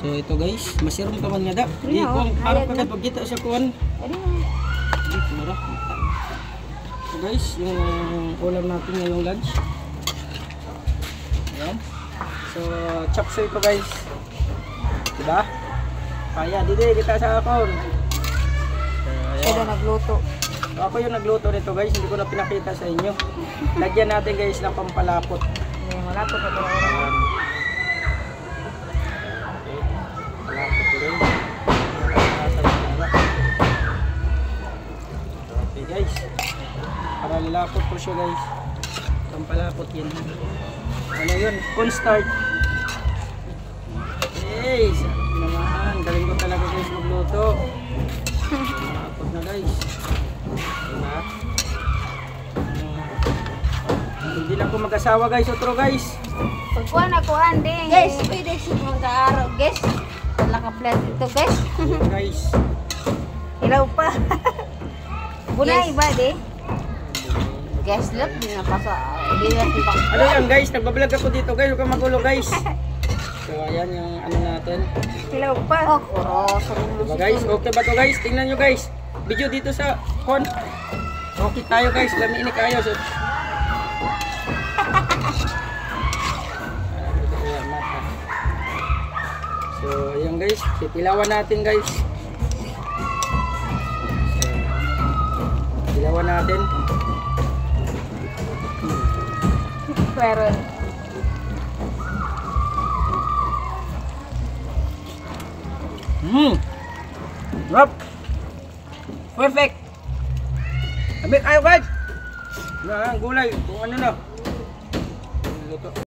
So ito guys, masirom pa man nga da. Di ko harap agad pag kita sa kuan. Dito mara. So guys, yung ulam natin ngayong lunch. Ayan. So chop suey ko guys. Diba? Kaya dito kita sa akon. Kaya nagluto. So, ako yung nagluto nito guys, hindi ko na pinakita sa inyo. Lagyan natin guys ng pampalapot. Malapot na pala. Okay guys, para lalapot po siya guys. Pampalapot yan. Ano yun? Cornstarch. Guys, naman, galing ko talaga guys magluto. Palapot na guys. Diba? Hindi lang ko mag-asawa guys, otro guys. Pagkuhan ako anding. Guys, pwede siya mag-aaraw guys. Wala ka plat ito guys. Guys. Hilaw pa. Bunay ba di? Guys, look, hindi na pa sa... Ano yan guys, nagbablog ako dito guys, huwag kang magulo guys. So ayan yung ano natin. Hilaw pa. Oh, kuros. Diba guys, okay ba to guys? Tingnan nyo guys. Video dito sa con. Okay tayo guys, lamiin ni kayo. So ayan guys, pipilawan natin guys. Pilawan natin. Pero Rob. Perfect. Ambil kayo guys. Nah, gulay kung ano na. Luto.